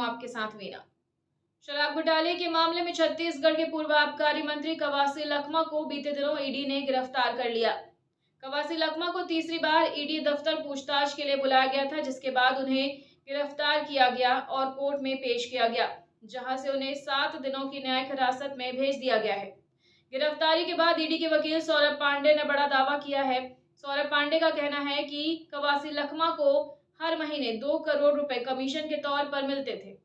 आपके साथ वीना। शराब घोटाले के मामले में छत्तीसगढ़ के पूर्व आबकारी मंत्री कवासी लखमा को बीते दिनों ईडी ने गिरफ्तार कर लिया। कवासी लखमा को तीसरी बार ईडी दफ्तर पूछताछ के लिए बुलाया गया था, जिसके बाद उन्हें गिरफ्तार किया गया और कोर्ट में पेश किया गया, जहां से उन्हें 7 दिनों की न्यायिक हिरासत में भेज दिया गया है। गिरफ्तारी के बाद ईडी के वकील सौरभ पांडे ने बड़ा दावा किया है। सौरभ पांडे का कहना है कि कवासी लखमा को हर महीने 2 करोड़ रुपए कमीशन के तौर पर मिलते थे।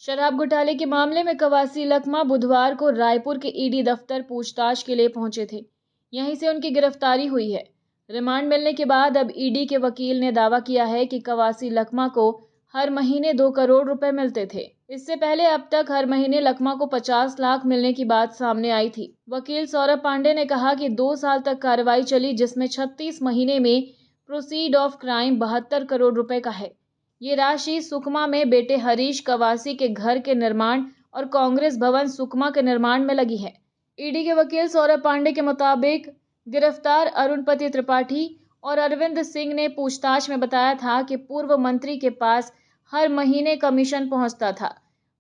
शराब घोटाले के मामले में कवासी लखमा बुधवार को रायपुर के ईडी दफ्तर पूछताछ के लिए पहुंचे थे। यहीं से उनकी गिरफ्तारी हुई है। रिमांड मिलने के बाद अब ईडी के वकील ने दावा किया है कि कवासी लखमा को हर महीने 2 करोड़ रुपए मिलते थे। इससे पहले अब तक हर महीने लखमा को 50 लाख मिलने की बात सामने आई थी। वकील सौरभ पांडे ने कहा कि 2 साल तक कार्रवाई चली, जिसमें 36 महीने में प्रोसीड ऑफ क्राइम 72 करोड़ रुपए का है। ये राशि सुकमा में बेटे हरीश कवासी के घर के निर्माण और कांग्रेस भवन सुकमा के निर्माण में लगी है। ईडी के वकील सौरभ पांडे के मुताबिक गिरफ्तार अरुणपति त्रिपाठी और अरविंद सिंह ने पूछताछ में बताया था कि पूर्व मंत्री के पास हर महीने कमीशन पहुंचता था।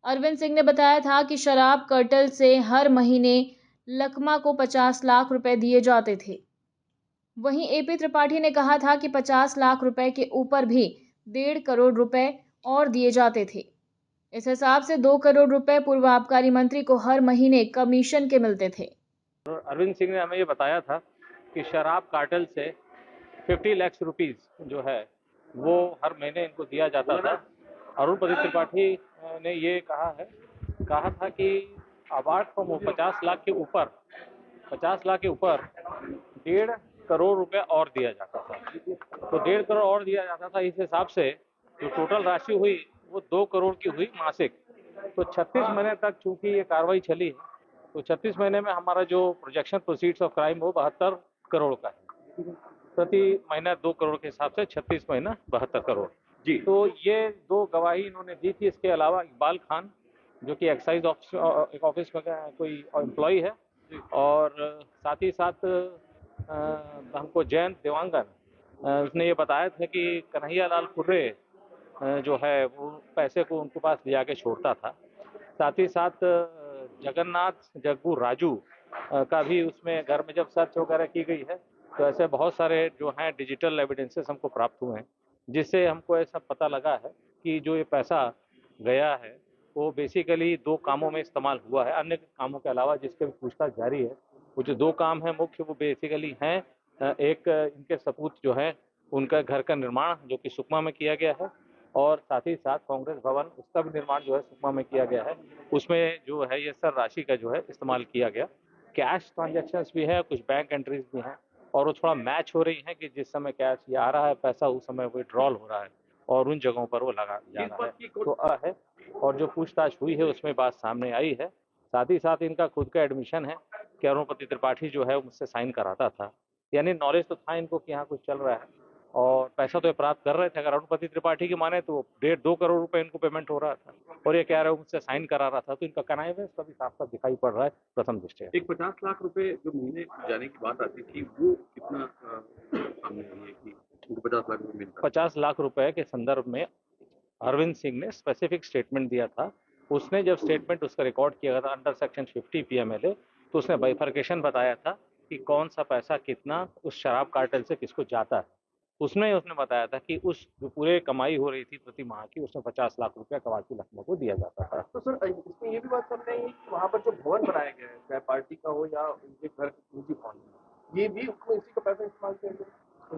अरविंद सिंह ने बताया था कि शराब कार्टेल से हर महीने लखमा को 50 लाख रुपए दिए जाते थे। वहीं एपी त्रिपाठी ने कहा था कि 50 लाख रुपए के ऊपर भी 1.5 करोड़ रुपए और दिए जाते थे। इस हिसाब से 2 करोड़ रुपए पूर्व आबकारी मंत्री को हर महीने कमीशन के मिलते थे। अरविंद सिंह ने हमें ये बताया था कि शराब कार्टेल से 50 लाख रुपीस जो है वो हर महीने इनको दिया जाता था। अरुणपति त्रिपाठी ने ये कहा था कि अवार्ड फ्रॉम 50 लाख के ऊपर 1.5 करोड़ रुपए और दिया जाता था। तो 1.5 करोड़ और दिया जाता था। इस हिसाब से जो टोटल राशि हुई वो 2 करोड़ की हुई मासिक। तो 36 महीने तक चूंकि ये कार्रवाई चली है, तो 36 महीने में हमारा जो प्रोजेक्शन प्रोसीड्स ऑफ क्राइम वो 72 करोड़ का है। प्रति महीना 2 करोड़ के हिसाब से 36 महीना 72 करोड़ जी। तो ये 2 गवाही इन्होंने दी थी। इसके अलावा इकबाल खान जो कि एक्साइज ऑफिस में कोई एम्प्लॉय है, और साथ ही साथ हमको जयंत देवांगन उसने ये बताया था कि कन्हैया लाल खुर्रे जो है वो पैसे को उनके पास ले जाके छोड़ता था। साथ ही साथ जगन्नाथ जग्गू राजू का भी उसमें घर में जब सर्च वगैरह की गई है तो ऐसे बहुत सारे जो हैं डिजिटल एविडेंसेस हमको प्राप्त हुए हैं, जिससे हमको ऐसा पता लगा है कि जो ये पैसा गया है वो बेसिकली 2 कामों में इस्तेमाल हुआ है। अन्य कामों के अलावा जिसके भी पूछताछ जारी है, वो जो 2 काम है मुख्य वो बेसिकली हैं, एक इनके सपूत जो है उनका घर का निर्माण जो कि सुकमा में किया गया है, और साथ ही साथ कांग्रेस भवन उसका भी निर्माण जो है सुकमा में किया गया है। उसमें जो है ये सर राशि का जो है इस्तेमाल किया गया। कैश ट्रांजैक्शंस भी है, कुछ बैंक एंट्रीज भी हैं, और वो थोड़ा मैच हो रही है कि जिस समय कैश ये आ रहा है पैसा उस समय विड्रॉल हो रहा है और उन जगहों पर वो लगा जा रहा है। तो है और जो पूछताछ हुई है उसमें बात सामने आई है। साथ ही साथ इनका खुद का एडमिशन है कि अरुणपति त्रिपाठी जो है मुझसे साइन कराता था, यानी नॉलेज तो था इनको कि यहाँ कुछ चल रहा है और पैसा तो ये प्राप्त कर रहे थे। अगर अरुणपति त्रिपाठी की माने तो 1.5-2 करोड़ रुपए इनको पेमेंट हो रहा था और ये कह रहे हो मुझसे साइन करा रहा था, तो इनका कनाइवेंस सभी साफ साफ दिखाई पड़ रहा है प्रथम दृष्टया। एक 50 लाख रुपए जो महीने जाने की बात आती थी वो कितना सामने आई है कि उनको 50 लाख रुपए मिलता है? 50 लाख रुपए के संदर्भ में अरविंद सिंह ने स्पेसिफिक स्टेटमेंट दिया था। उसने जब स्टेटमेंट उसका रिकॉर्ड किया गया था अंडर सेक्शन 50 PMLA, तो उसने बाइफर्केशन बताया था कि कौन सा पैसा कितना उस शराब कार्टेल से किसको जाता है। उसमें उसने बताया था कि उस जो पूरे कमाई हो रही थी प्रति माह की, उसमें 50 लाख रुपया कवासी लखमा को दिया जाता था। तो सर इसमें ये भी बात सामने आई है कि वहाँ पर जो भवन बनाया गया है, चाहे पार्टी का हो या उनके घर निजी भवन, ये भी उसमें इसी का पैसा इस्तेमाल किया गया।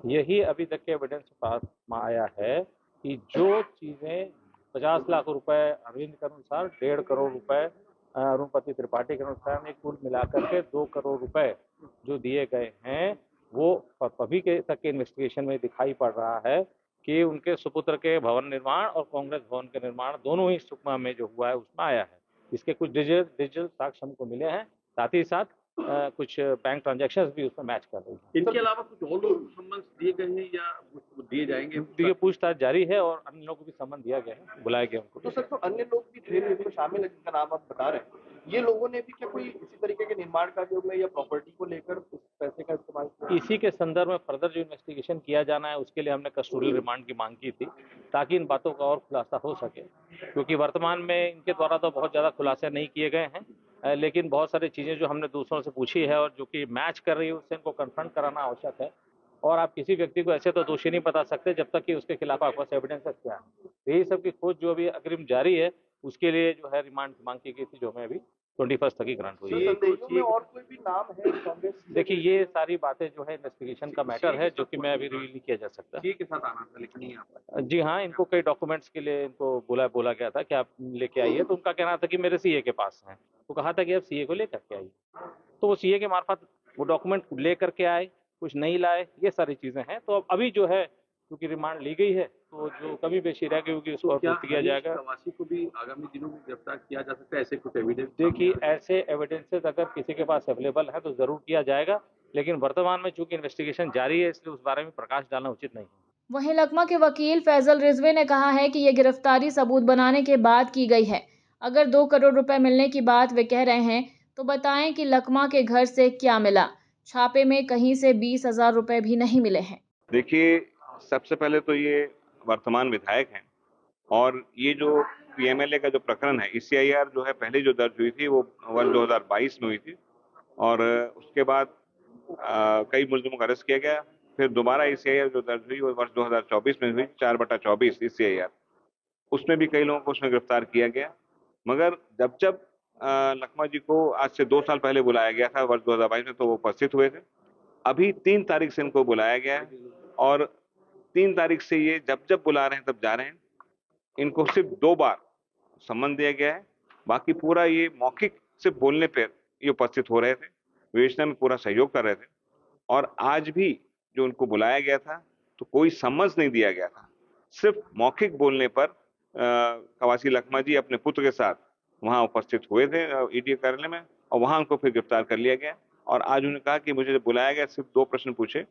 यही अभी तक के एविडेंस पास में आया है कि जो चीजें 50 लाख रुपए अरविंद के अनुसार, 1.5 करोड़ रुपए अरुणपति त्रिपाठी के अनुसार में कुल मिलाकर के 2 करोड़ रुपए जो दिए गए हैं, वो अभी के तक के इन्वेस्टिगेशन में दिखाई पड़ रहा है कि उनके सुपुत्र के भवन निर्माण और कांग्रेस भवन के निर्माण दोनों ही सुकमा में जो हुआ है उसमें आया है। इसके कुछ डिजिटल साक्ष्य हमको मिले हैं, साथ ही साथ कुछ बैंक ट्रांजैक्शंस भी उसमें मैच कर रही है। इनके अलावा कुछ और लोग सम्मन दिए गए हैं या दिए जाएंगे? ये पूछताछ जारी है और अन्य लोगों को भी सम्मन दिया गया है, बुलाया गया उनको। तो सर तो अन्य लोग भी थे इसमें शामिल है जिनका नाम आप बता रहे हैं, ये लोगों ने भी क्या कोई इसी तरीके के निर्माण कार्यों में या प्रॉपर्टी को लेकर उस पैसे का इस्तेमाल किया? इसी के संदर्भ में फर्दर जो इन्वेस्टिगेशन किया जाना है उसके लिए हमने कस्टोडियल रिमांड की मांग की थी, ताकि इन बातों का और खुलासा हो सके, क्योंकि वर्तमान में इनके द्वारा तो बहुत ज़्यादा खुलासे नहीं किए गए हैं, लेकिन बहुत सारी चीज़ें जो हमने दूसरों से पूछी है और जो कि मैच कर रही है उससे इनको कन्फ्रंट कराना आवश्यक है। और आप किसी व्यक्ति को ऐसे तो दोषी नहीं बता सकते जब तक कि उसके खिलाफ आपके पास एविडेंस क्या है। तो यही सब की खोज जो अभी अग्रिम जारी है, उसके लिए जो है रिमांड की मांग की गई थी, जो हमें अभी 21 तक की ग्रांट हुई है। संदेहियों में और कोई भी नाम है कांग्रेस से? देखिए, ये सारी बातें जो है इन्वेस्टिगेशन का मैटर है, जो कि मैं अभी रिवील नहीं किया जा सकता। के साथ आना था लेकिन नहीं आ पाया। जी हाँ, इनको कई डॉक्यूमेंट्स के लिए इनको बोला गया था कि आप लेके आइए, तो उनका कहना था कि मेरे सीए के पास है। तो कहा था कि आप सीए को लेकर के आइए, तो वो सीए के मार्फत वो डॉक्यूमेंट लेकर के आए, कुछ नहीं लाए, ये सारी चीजें हैं। तो अब अभी जो है क्योंकि रिमांड ली गई है, तो जो कमी पेशी रह गई होगी उसको पूर्ति किया जाएगा। कवासी को भी आगामी दिनों में गिरफ्तार किया जा सकता है, ऐसे कुछ एविडेंस? देखिए, ऐसे एविडेंसेस अगर किसी के पास अवेलेबल है तो जरूर किया जाएगा, लेकिन वर्तमान में चूंकि इन्वेस्टिगेशन जारी है, इसलिए उस बारे में प्रकाश डालना उचित नहीं है। वहीं लकमा के वकील फैजल रिजवी ने कहा है कि ये गिरफ्तारी सबूत बनाने के बाद की गई है। अगर 2 करोड़ रुपए मिलने की बात वे कह रहे हैं, तो बताएं कि लकमा के घर से क्या मिला। छापे में कहीं से 20,000 रुपए भी नहीं मिले हैं। देखिए, सबसे पहले तो ये वर्तमान विधायक हैं और ये जो पीएमएलए का जो प्रकरण है, ईसीआईआर जो है पहले जो दर्ज हुई थी वो वर्ष 2022 में हुई थी और उसके बाद कई मुलजिमों को अरेस्ट किया गया। फिर दोबारा ईसीआईआर जो दर्ज हुई वो वर्ष 2024 में हुई, 4/24 ईसीआईआर। उसमें भी कई लोगों को उसमें गिरफ्तार किया गया। मगर जब लखमा जी को आज से 2 साल पहले बुलाया गया था वर्ष 2022 में, तो वो उपस्थित हुए थे। अभी 3 तारीख से इनको बुलाया गया है और 3 तारीख से ये जब बुला रहे हैं तब जा रहे हैं। इनको सिर्फ 2 बार सम्मन दिया गया है, बाकी पूरा ये मौखिक सिर्फ बोलने पर ये उपस्थित हो रहे थे, विवेचना में पूरा सहयोग कर रहे थे। और आज भी जो उनको बुलाया गया था तो कोई सम्मन नहीं दिया गया था, सिर्फ मौखिक बोलने पर कवासी लखमा जी अपने पुत्र के साथ वहां उपस्थित हुए थे ईडी कार्यालय में और वहां उनको फिर गिरफ्तार कर लिया गया। और आज उन्होंने कहा कि मुझे जब बुलाया गया सिर्फ 2 प्रश्न पूछे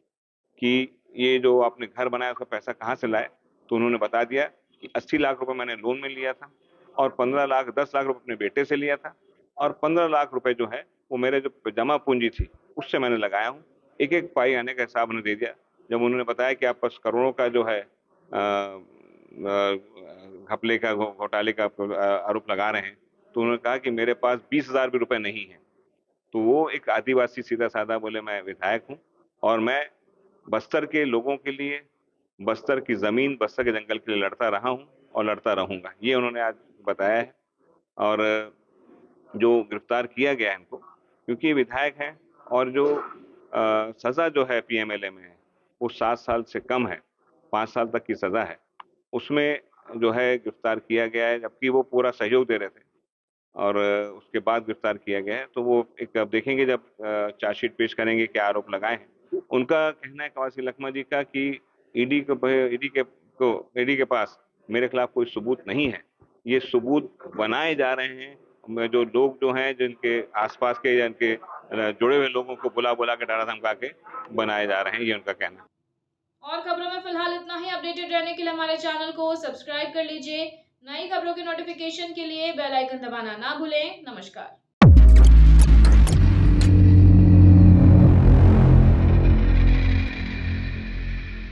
कि ये जो आपने घर बनाया उसका पैसा कहाँ से लाए, तो उन्होंने बता दिया कि 80 लाख रुपए मैंने लोन में लिया था और 10 लाख रुपए अपने बेटे से लिया था और 15 लाख रुपए जो है वो मेरे जो जमा पूंजी थी उससे मैंने लगाया हूँ। एक पाई आने का हिसाब उन्होंने दे दिया। जब उन्होंने बताया कि आप पास करोड़ों का जो है घपले का घोटाले का आरोप लगा रहे हैं, तो उन्होंने कहा कि मेरे पास 20,000 भी रुपए नहीं है। तो वो एक आदिवासी सीधा साधा बोले, मैं विधायक हूँ और मैं बस्तर के लोगों के लिए, बस्तर की जमीन, बस्तर के जंगल के लिए लड़ता रहा हूँ और लड़ता रहूंगा, ये उन्होंने आज बताया है। और जो गिरफ्तार किया गया है इनको, क्योंकि ये विधायक है और जो सजा जो है पीएमएलए में है वो 7 साल से कम है, 5 साल तक की सजा है, उसमें जो है गिरफ्तार किया गया है, जबकि वो पूरा सहयोग दे रहे थे और उसके बाद गिरफ्तार किया गया है। तो वो एक अब देखेंगे जब चार्जशीट पेश करेंगे क्या आरोप लगाए हैं। उनका कहना है कवासी लखमा जी का कि ईडी के पास मेरे खिलाफ कोई सबूत नहीं है, ये सबूत बनाए जा रहे हैं। जो लोग जो हैं जिनके आसपास के या इनके जुड़े हुए लोगों को बुला के डरा धमका के बनाए जा रहे हैं, ये उनका कहना है। और खबरों में फिलहाल इतना ही। अपडेटेड रहने के लिए हमारे चैनल को सब्सक्राइब कर लीजिए। नई खबरों के नोटिफिकेशन के लिए बेल आइकन दबाना ना भूलें। नमस्कार।